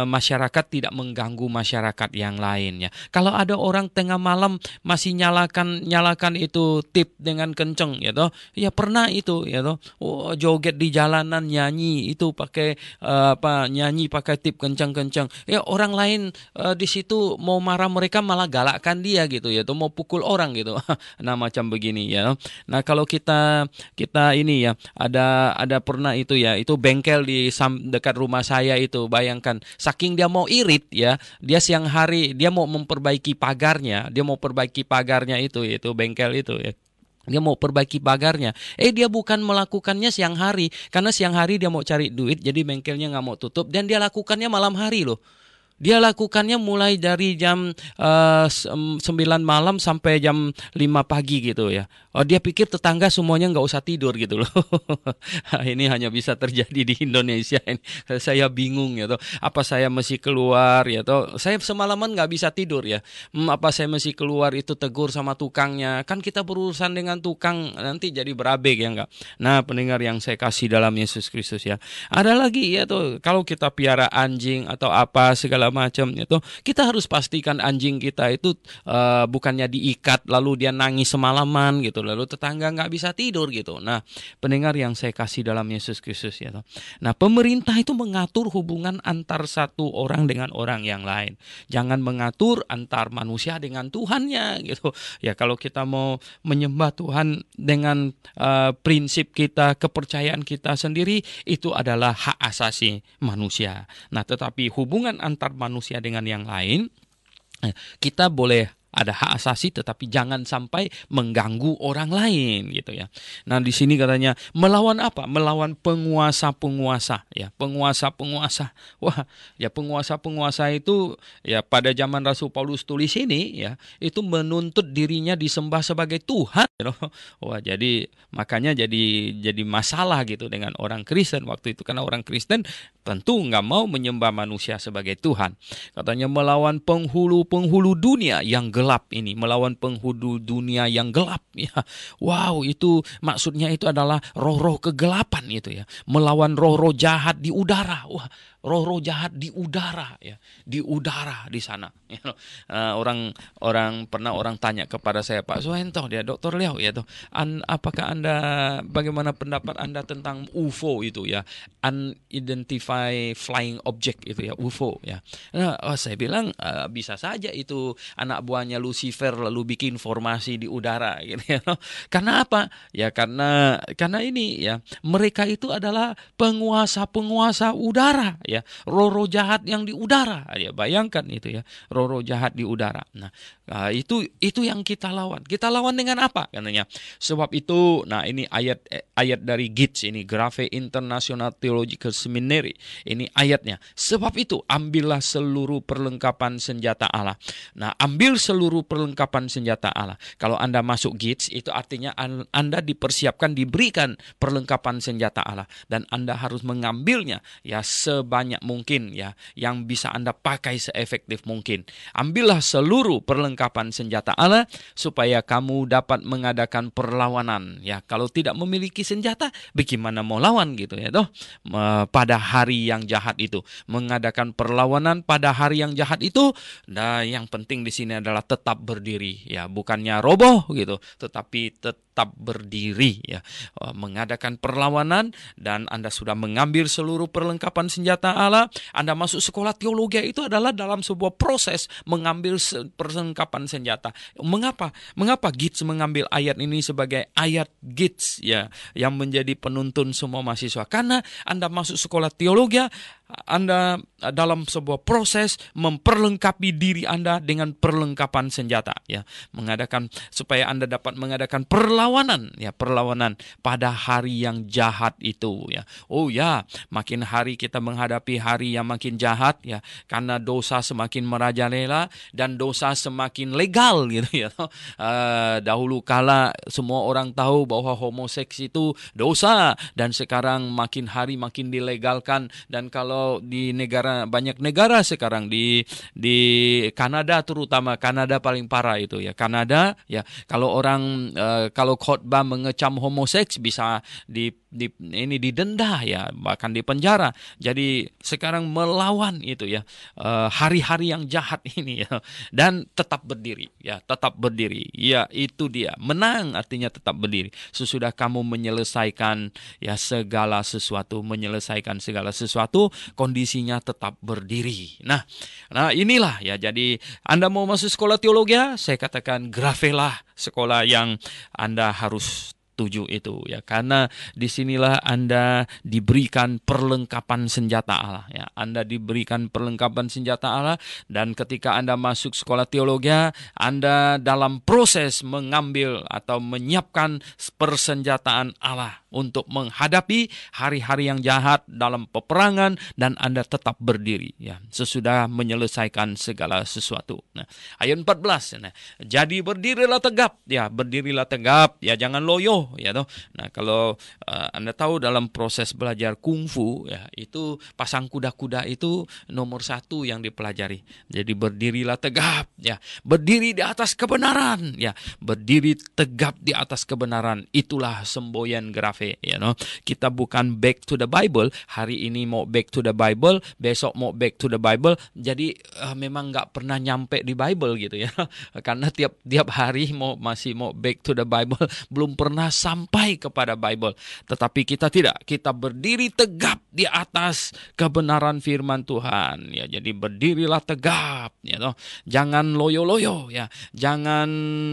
Speaker 1: Masyarakat tidak mengganggu masyarakat yang lain ya. Kalau ada orang tengah malam masih nyalakan itu tip dengan kenceng ya toh. Ya pernah itu ya toh. Joget di jalanan, nyanyi itu pakai nyanyi pakai tip kenceng-kenceng. Ya orang lain di situ mau marah, mereka malah galakkan dia gitu ya toh, mau pukul orang gitu. Nah, macam begini ya. Nah, kalau kita ini ya ada ada pernah itu ya, itu bengkel di dekat rumah saya itu, bayangkan, saking dia mau irit ya, dia siang hari dia mau memperbaiki pagarnya, itu bengkel itu ya. Dia mau perbaiki pagarnya. Dia bukan melakukannya siang hari, karena siang hari dia mau cari duit, jadi bengkelnya nggak mau tutup, dan dia lakukannya malam hari loh. Dia lakukannya mulai dari jam 9 malam sampai jam 5 pagi gitu ya. Dia pikir tetangga semuanya nggak usah tidur gitu loh. Ini hanya bisa terjadi di Indonesia ini. Saya bingung ya toh. Apa saya mesti keluar ya toh. Saya semalaman nggak bisa tidur ya. Apa saya mesti keluar itu tegur sama tukangnya. Kan kita berurusan dengan tukang nanti jadi berabe ya enggak. Nah, pendengar yang saya kasih dalam Yesus Kristus ya. Ada lagi ya toh, kalau kita piara anjing atau apa segala macam itu, kita harus pastikan anjing kita itu bukannya diikat lalu dia nangis semalaman gitu, lalu tetangga nggak bisa tidur gitu. Nah, pendengar yang saya kasih dalam Yesus Kristus ya. Nah, pemerintah itu mengatur hubungan antar satu orang dengan orang yang lain. Jangan mengatur antar manusia dengan Tuhannya gitu. Ya, kalau kita mau menyembah Tuhan dengan prinsip kita, kepercayaan kita sendiri, itu adalah hak asasi manusia. Nah, tetapi hubungan antar manusia dengan yang lain, kita boleh ada hak asasi, tetapi jangan sampai mengganggu orang lain gitu ya. Nah, di sini katanya melawan apa? Melawan penguasa-penguasa ya, penguasa-penguasa. Wah, ya penguasa-penguasa itu ya pada zaman Rasul Paulus tulis ini ya, itu menuntut dirinya disembah sebagai Tuhan gitu. Wah, jadi makanya jadi masalah gitu dengan orang Kristen waktu itu, karena orang Kristen tentu nggak mau menyembah manusia sebagai Tuhan. Katanya melawan penghulu-penghulu dunia yang gelap ini, melawan penghulu dunia yang gelap ya. Wow, itu maksudnya itu adalah roh-roh kegelapan itu ya. Melawan roh-roh jahat di udara. Wah, roh-roh jahat di udara ya, di udara di sana. Orang tanya kepada saya, Pak Suhento, dia Dr. Leo ya tuh, apakah Anda, bagaimana pendapat Anda tentang UFO itu ya, unidentified flying object itu ya, UFO ya. Nah, saya bilang bisa saja itu anak buahnya Lucifer lalu bikin formasi di udara gitu ya. Karena apa? Ya karena ini ya, mereka itu adalah penguasa-penguasa udara ya, roh-roh jahat yang di udara ya, bayangkan itu ya, roh-roh jahat di udara. Nah, itu yang kita lawan. Kita lawan dengan apa katanya? Sebab itu, nah ini ayat dari GITS ini, Grave International Theological Seminary. Ini ayatnya. Sebab itu ambillah seluruh perlengkapan senjata Allah. Nah, ambil seluruh perlengkapan senjata Allah. Kalau Anda masuk GITS, itu artinya Anda dipersiapkan, diberikan perlengkapan senjata Allah, dan Anda harus mengambilnya ya sebanyak mungkin ya, yang bisa Anda pakai seefektif mungkin. Ambillah seluruh perlengkapan senjata Allah supaya kamu dapat mengadakan perlawanan ya. Kalau tidak memiliki senjata, bagaimana mau lawan gitu ya toh? Pada hari yang jahat itu, mengadakan perlawanan pada hari yang jahat itu. Nah, yang penting di sini adalah tetap berdiri ya, bukannya roboh gitu, tetapi tetap berdiri ya, mengadakan perlawanan. Dan Anda sudah mengambil seluruh perlengkapan senjata Allah. Anda masuk sekolah teologi itu adalah dalam sebuah proses mengambil perlengkapan senjata. Mengapa GITS mengambil ayat ini sebagai ayat GITS ya, yang menjadi penuntun semua mahasiswa? Karena Anda masuk sekolah teologi, Anda dalam sebuah proses memperlengkapi diri Anda dengan perlengkapan senjata ya, mengadakan supaya Anda dapat mengadakan perlawanan ya, perlawanan pada hari yang jahat itu ya. Oh ya, makin hari kita menghadapi hari yang makin jahat ya, karena dosa semakin merajalela dan dosa semakin legal gitu ya. Dahulu kala semua orang tahu bahwa homoseks itu dosa, dan sekarang makin hari makin dilegalkan. Dan kalau di banyak negara sekarang, di Kanada terutama, Kanada paling parah itu ya, Kanada ya, kalau orang kalau khotbah mengecam homoseks bisa didenda ya, bahkan dipenjara. Jadi sekarang melawan itu ya, hari-hari yang jahat ini ya, dan tetap berdiri ya, tetap berdiri ya, itu dia menang, artinya tetap berdiri sesudah kamu menyelesaikan ya segala sesuatu, kondisinya tetap berdiri. Nah inilah ya, jadi Anda mau masuk sekolah teologi, saya katakan Gravelah sekolah yang Anda harus 7 itu ya, karena disinilah Anda diberikan perlengkapan senjata Allah ya. Anda diberikan perlengkapan senjata Allah, dan ketika Anda masuk sekolah teologi, Anda dalam proses mengambil atau menyiapkan persenjataan Allah untuk menghadapi hari-hari yang jahat dalam peperangan, dan Anda tetap berdiri ya sesudah menyelesaikan segala sesuatu. Nah, ayat 14, nah, jadi berdirilah tegap ya, berdirilah tegap ya, jangan loyo ya toh. Nah, kalau Anda tahu dalam proses belajar kungfu ya, itu pasang kuda-kuda itu nomor 1 yang dipelajari. Jadi berdirilah tegap ya, berdiri di atas kebenaran ya, berdiri tegap di atas kebenaran, itulah semboyan grafe ya no. Kita bukan back to the Bible, hari ini mau back to the Bible, besok mau back to the Bible, jadi memang nggak pernah nyampe di Bible gitu ya. Karena tiap hari masih mau back to the Bible, belum pernah sampai kepada Bible. Tetapi kita tidak, kita berdiri tegap di atas kebenaran firman Tuhan ya. Jadi berdirilah tegap ya toh. Jangan loyo-loyo ya, jangan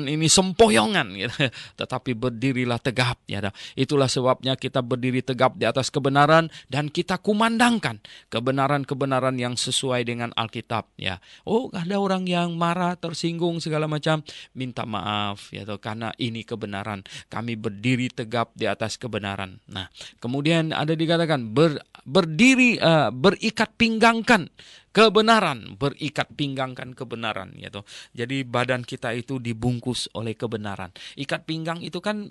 Speaker 1: ini sempoyongan gitu. Tetapi berdirilah tegap ya toh. Itulah sebabnya kita berdiri tegap di atas kebenaran, dan kita kumandangkan kebenaran-kebenaran yang sesuai dengan Alkitab ya. Oh, ada orang yang marah, tersinggung segala macam, minta maaf ya toh, karena ini kebenaran. Kami berdiri tegap di atas kebenaran. Nah, kemudian ada dikatakan berdiri, berikat pinggangkan kebenaran, berikat pinggangkan kebenaran ya toh. Jadi badan kita itu dibungkus oleh kebenaran. Ikat pinggang itu kan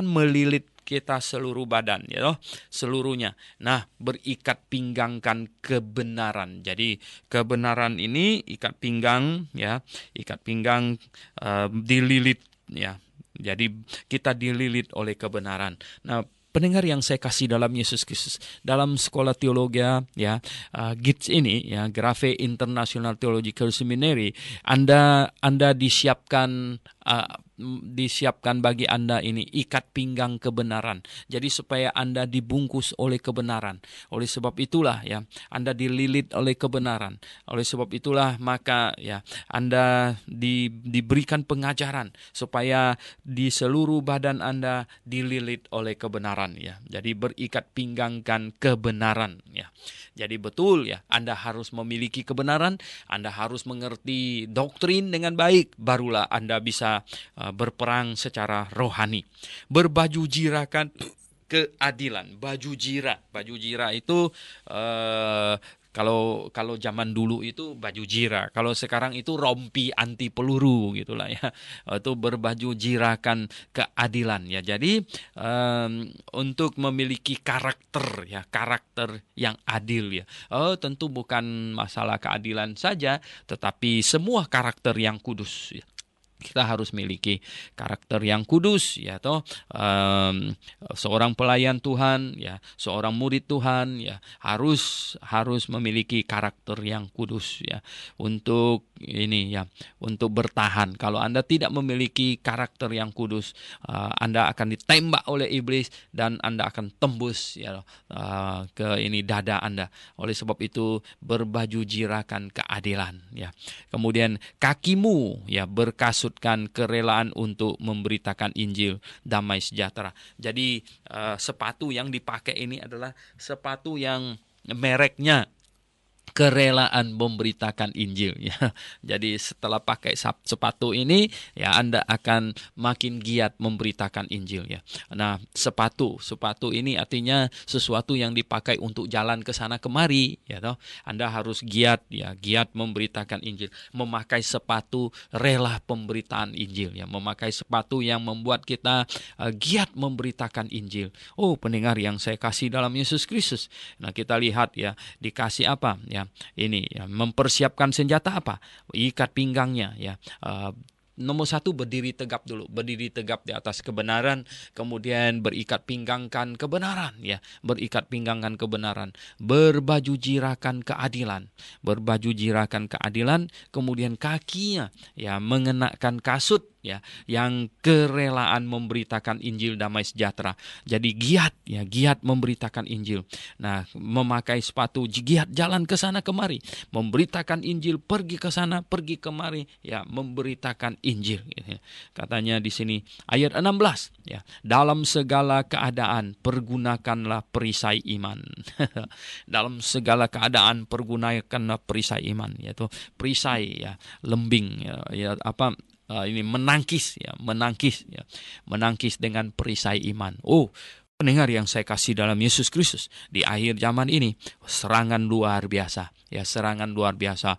Speaker 1: melilit kita seluruh badan ya toh, seluruhnya. Nah, berikat pinggangkan kebenaran. Jadi kebenaran ini ikat pinggang ya, ikat pinggang dililit ya. Jadi kita dililit oleh kebenaran. Nah, pendengar yang saya kasih dalam Yesus Kristus, dalam sekolah teologi ya, GITS ini ya, Grafe International Theological Seminary, Anda disiapkan bagi Anda ini ikat pinggang kebenaran. Jadi supaya Anda dibungkus oleh kebenaran. Oleh sebab itulah ya, Anda dililit oleh kebenaran. Oleh sebab itulah maka ya, Anda diberikan pengajaran supaya di seluruh badan Anda dililit oleh kebenaran ya. Jadi berikat pinggangkan kebenaran ya. Jadi betul ya, Anda harus memiliki kebenaran, Anda harus mengerti doktrin dengan baik, barulah Anda bisa berperang secara rohani. Berbaju jirakan keadilan. Baju jira itu kalau zaman dulu itu baju jira. Kalau sekarang itu rompi anti peluru gitulah ya. Itu berbaju jirakan keadilan ya. Jadi untuk memiliki karakter yang adil ya. Tentu bukan masalah keadilan saja, tetapi semua karakter yang kudus ya. Kita harus miliki karakter yang kudus ya toh. Seorang pelayan Tuhan ya, seorang murid Tuhan ya, harus memiliki karakter yang kudus ya, untuk ini ya, untuk bertahan. Kalau Anda tidak memiliki karakter yang kudus, Anda akan ditembak oleh iblis dan Anda akan tembus ya ke ini dada Anda. Oleh sebab itu berbaju jirakan keadilan ya. Kemudian kakimu ya berkasut kerelaan untuk memberitakan Injil damai sejahtera. Jadi sepatu yang dipakai ini adalah sepatu yang mereknya kerelaan memberitakan Injil ya. Jadi setelah pakai sepatu ini ya, Anda akan makin giat memberitakan Injil ya. Nah, sepatu ini artinya sesuatu yang dipakai untuk jalan ke sana kemari ya toh. Anda harus giat memberitakan Injil, memakai sepatu rela pemberitaan Injil ya, memakai sepatu yang membuat kita giat memberitakan Injil. Oh, pendengar yang saya kasih dalam Yesus Kristus. Nah, kita lihat ya, dikasih apa ya? Ini ya, mempersiapkan senjata apa? Ikat pinggangnya ya. Nomor 1, berdiri tegap dulu. Berdiri tegap di atas kebenaran. Kemudian berikat pinggangkan kebenaran ya. Berikat pinggangkan kebenaran. Berbaju jirakan keadilan. Berbaju jirakan keadilan. Kemudian kakinya ya mengenakan kasut ya, yang kerelaan memberitakan Injil damai sejahtera. Jadi giat memberitakan Injil. Nah, memakai sepatu giat jalan ke sana kemari, memberitakan Injil, pergi ke sana, pergi kemari, ya, memberitakan Injil. Katanya di sini ayat 16, ya, dalam segala keadaan pergunakanlah perisai iman. Dalam segala keadaan pergunakanlah perisai iman, yaitu perisai, ya, lembing, ya apa, ini menangkis dengan perisai iman. Pendengar yang saya kasih dalam Yesus Kristus, di akhir zaman ini serangan luar biasa. Ya, serangan luar biasa.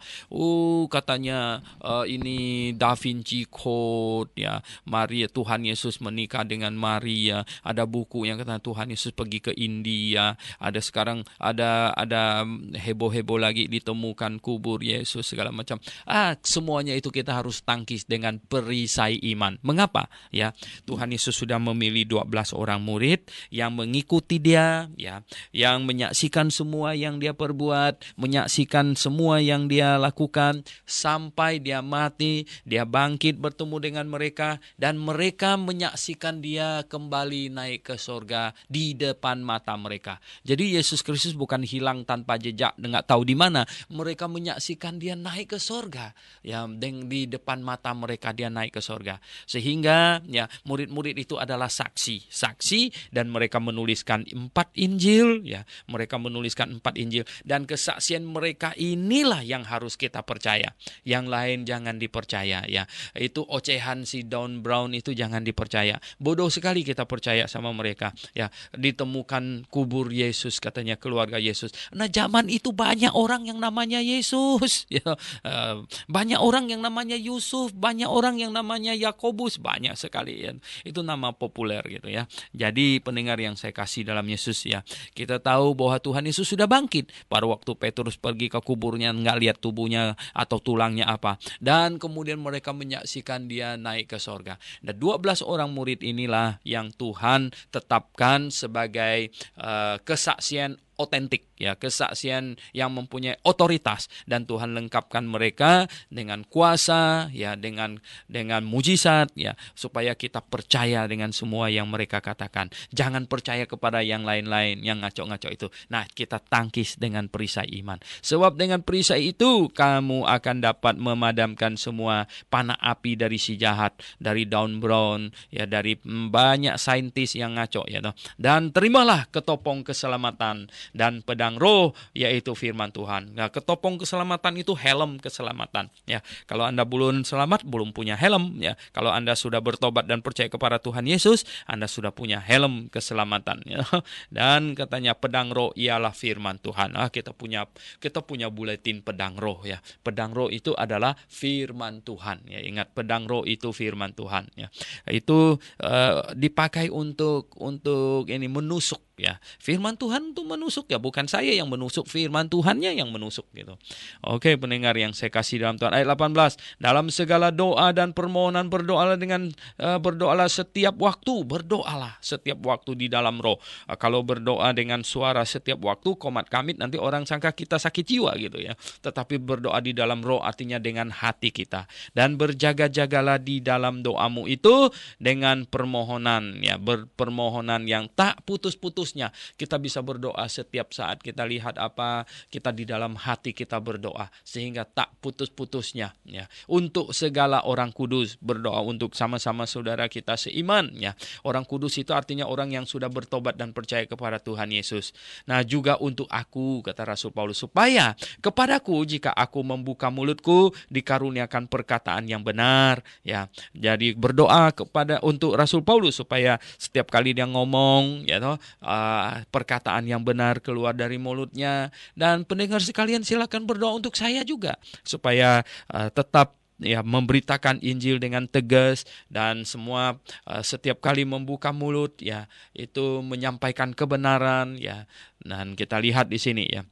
Speaker 1: Katanya ini Da Vinci Code, ya, Maria, Tuhan Yesus menikah dengan Maria. Ada buku yang kata Tuhan Yesus pergi ke India. Ada sekarang ada heboh-heboh lagi ditemukan kubur Yesus segala macam. Semuanya itu kita harus tangkis dengan perisai iman. Mengapa? Ya, Tuhan Yesus sudah memilih 12 orang murid yang mengikuti dia, ya, yang menyaksikan semua yang dia perbuat, menyaksikan semua yang dia lakukan sampai dia mati, dia bangkit bertemu dengan mereka, dan mereka menyaksikan dia kembali naik ke sorga di depan mata mereka. Jadi Yesus Kristus bukan hilang tanpa jejak, nggak tahu di mana. Mereka menyaksikan dia naik ke sorga, ya, di depan mata mereka dia naik ke sorga. Sehingga, ya, murid-murid itu adalah saksi, dan mereka menuliskan 4 Injil, ya, mereka menuliskan 4 Injil, dan kesaksian mereka inilah yang harus kita percaya. Yang lain jangan dipercaya, ya. Itu ocehan si Don Brown itu jangan dipercaya. Bodoh sekali kita percaya sama mereka, ya. Ditemukan kubur Yesus, katanya keluarga Yesus. Nah, zaman itu banyak orang yang namanya Yesus, ya. Banyak orang yang namanya Yusuf, banyak orang yang namanya Yakobus, banyak sekali, ya. Itu nama populer gitu, ya. Jadi pendengar yang saya kasih dalam Yesus, ya, kita tahu bahwa Tuhan Yesus sudah bangkit. Pada waktu Petrus pergi ke kuburnya, nggak lihat tubuhnya atau tulangnya apa, dan kemudian mereka menyaksikan dia naik ke sorga. Dan 12 orang murid inilah yang Tuhan tetapkan sebagai kesaksian otentik, ya, kesaksian yang mempunyai otoritas, dan Tuhan lengkapkan mereka dengan kuasa, ya, dengan mujizat, ya, supaya kita percaya dengan semua yang mereka katakan. Jangan percaya kepada yang lain-lain yang ngaco-ngaco itu. Nah, kita tangkis dengan perisai iman. Sebab dengan perisai itu kamu akan dapat memadamkan semua panah api dari si jahat, dari Don Brown, ya, dari banyak saintis yang ngaco, ya. Dan terimalah ketopong keselamatan dan pedang roh, yaitu firman Tuhan. Nah, ketopong keselamatan itu helm keselamatan, ya. Kalau Anda belum selamat, belum punya helm, ya. Kalau Anda sudah bertobat dan percaya kepada Tuhan Yesus, Anda sudah punya helm keselamatan, ya. Dan katanya pedang roh ialah firman Tuhan. Kita punya buletin pedang roh, ya. Pedang roh itu adalah firman Tuhan, ya. Ingat, pedang roh itu firman Tuhan, ya. Itu dipakai untuk ini menusuk, ya. Firman Tuhan itu menusuk, ya, bukan saya yang menusuk, firman Tuhannya yang menusuk, gitu. Oke, pendengar yang saya kasih dalam Tuhan, ayat 18, dalam segala doa dan permohonan berdoalah setiap waktu di dalam roh. Kalau berdoa dengan suara setiap waktu, komat kamit, nanti orang sangka kita sakit jiwa, gitu, ya. Tetapi berdoa di dalam roh artinya dengan hati kita, dan berjaga-jagalah di dalam doamu itu dengan permohonan, ya, permohonan yang tak putus-putusnya. Kita bisa berdoa setiap saat kita lihat apa, kita di dalam hati kita berdoa, sehingga tak putus-putusnya, ya. Untuk segala orang kudus, berdoa untuk sama-sama saudara kita seiman, ya. Orang kudus itu artinya orang yang sudah bertobat dan percaya kepada Tuhan Yesus. Nah, juga untuk aku, kata Rasul Paulus, supaya kepadaku jika aku membuka mulutku dikaruniakan perkataan yang benar, ya. Jadi berdoa untuk Rasul Paulus supaya setiap kali dia ngomong, ya, perkataan yang benar keluar dari mulutnya. Dan pendengar sekalian, silakan berdoa untuk saya juga supaya tetap, ya, memberitakan Injil dengan tegas, dan semua setiap kali membuka mulut, ya, itu menyampaikan kebenaran, ya. Dan kita lihat di sini, ya,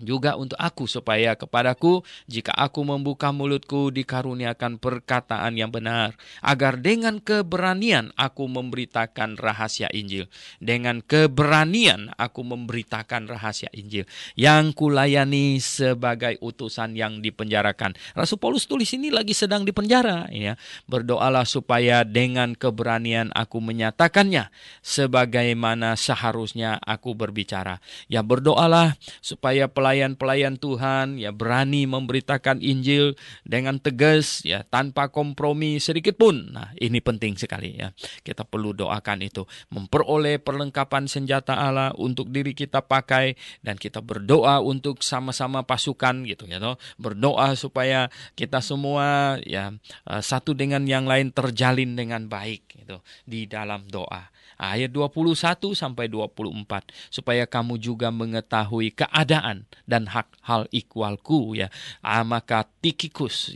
Speaker 1: juga untuk aku, supaya kepadaku jika aku membuka mulutku dikaruniakan perkataan yang benar, agar dengan keberanian aku memberitakan rahasia Injil. Dengan keberanian aku memberitakan rahasia Injil yang kulayani sebagai utusan yang dipenjarakan. Rasul Paulus tulis ini lagi sedang dipenjara, ya. Berdoalah supaya dengan keberanian aku menyatakannya sebagaimana seharusnya aku berbicara. Ya, berdoalah supaya pelayan-pelayan Tuhan ya berani memberitakan Injil dengan tegas, ya, tanpa kompromi sedikit pun. Nah, ini penting sekali, ya. Kita perlu doakan itu, memperoleh perlengkapan senjata Allah untuk diri kita pakai, dan kita berdoa untuk sama-sama pasukan gitu, ya toh. Berdoa supaya kita semua ya satu dengan yang lain terjalin dengan baik gitu di dalam doa. Ayat 21 sampai 24, supaya kamu juga mengetahui keadaan dan hak hal ikhwalku, ya. Maka Tikhikus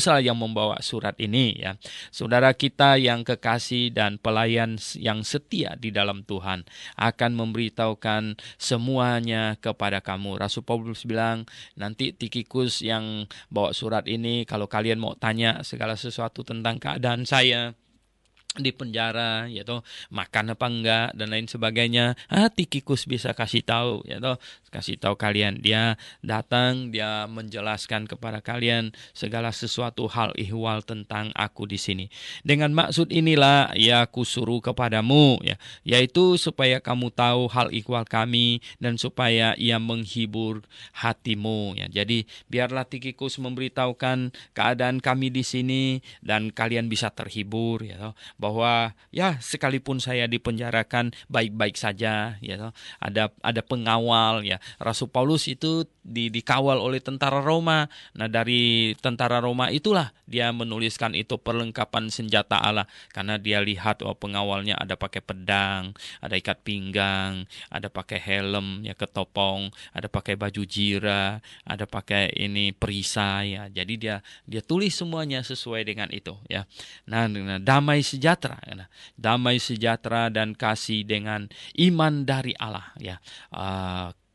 Speaker 1: lah yang membawa surat ini, ya. Saudara kita yang kekasih dan pelayan yang setia di dalam Tuhan akan memberitahukan semuanya kepada kamu. Rasul Paulus bilang, nanti Tikhikus yang bawa surat ini, kalau kalian mau tanya segala sesuatu tentang keadaan saya di penjara, ya toh, makan apa enggak dan lain sebagainya, Tikhikus bisa kasih tahu, ya toh, kasih tahu kalian. Dia datang, dia menjelaskan kepada kalian segala sesuatu hal ihwal tentang aku di sini. Dengan maksud inilah ya aku suruh kepadamu, ya, yaitu supaya kamu tahu hal ihwal kami dan supaya ia menghibur hatimu, ya. Jadi biarlah Tikhikus memberitahukan keadaan kami di sini dan kalian bisa terhibur, ya toh, bahwa ya sekalipun saya dipenjarakan baik-baik saja, ya toh. Ada pengawal, ya. Rasul Paulus itu dikawal oleh tentara Roma. Nah, dari tentara Roma itulah dia menuliskan itu perlengkapan senjata Allah, karena dia lihat pengawalnya ada pakai pedang, ada ikat pinggang, ada pakai helm, ya, ketopong, ada pakai baju jira, ada pakai ini perisai, ya. Jadi dia tulis semuanya sesuai dengan itu, ya. Nah, damai sejahtera dan kasih dengan iman dari Allah, ya.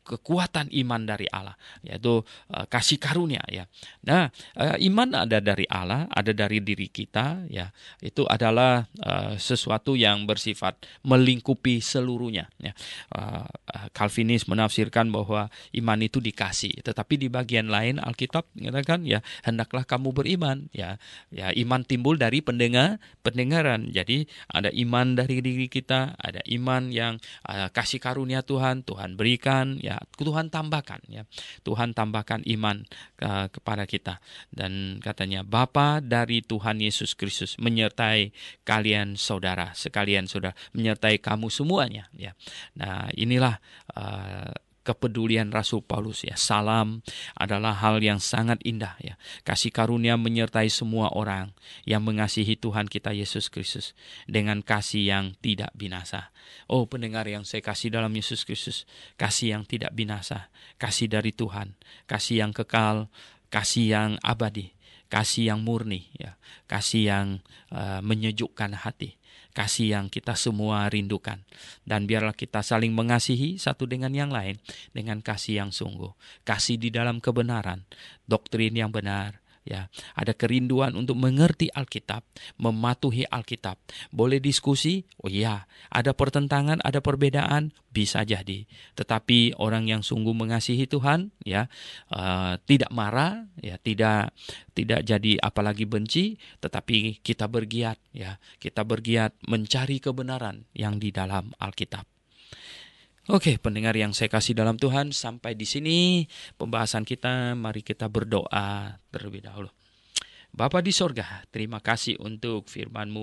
Speaker 1: Kekuatan iman dari Allah, yaitu kasih karunia, ya. Nah, iman ada dari Allah, ada dari diri kita, ya. Itu adalah sesuatu yang bersifat melingkupi seluruhnya, ya. Calvinis menafsirkan bahwa iman itu dikasih, tetapi di bagian lain Alkitab mengatakan, ya, hendaklah kamu beriman, ya. Ya, iman timbul dari pendengaran. Jadi ada iman dari diri kita, ada iman yang kasih karunia Tuhan berikan, ya. Tuhan tambahkan, ya. Tuhan tambahkan iman kepada kita. Dan katanya, Bapa dari Tuhan Yesus Kristus menyertai kalian saudara, menyertai kamu semuanya, ya. Nah, inilah kepedulian Rasul Paulus, ya. Salam adalah hal yang sangat indah, ya. Kasih karunia menyertai semua orang yang mengasihi Tuhan kita Yesus Kristus dengan kasih yang tidak binasa. Oh, pendengar yang saya kasih dalam Yesus Kristus, kasih yang tidak binasa, kasih dari Tuhan, kasih yang kekal, kasih yang abadi, kasih yang murni, ya. Kasih yang menyejukkan hati, kasih yang kita semua rindukan. Dan biarlah kita saling mengasihi satu dengan yang lain dengan kasih yang sungguh, kasih di dalam kebenaran, doktrin yang benar, ya. Ada kerinduan untuk mengerti Alkitab, mematuhi Alkitab. Boleh diskusi, oh iya. Ada pertentangan, ada perbedaan, bisa jadi. Tetapi orang yang sungguh mengasihi Tuhan, ya, tidak marah, ya, tidak jadi apalagi benci, tetapi kita bergiat, ya. Kita bergiat mencari kebenaran yang di dalam Alkitab. Oke, pendengar yang saya kasih dalam Tuhan, sampai di sini pembahasan kita. Mari kita berdoa terlebih dahulu. Bapa di sorga, terima kasih untuk firman-Mu.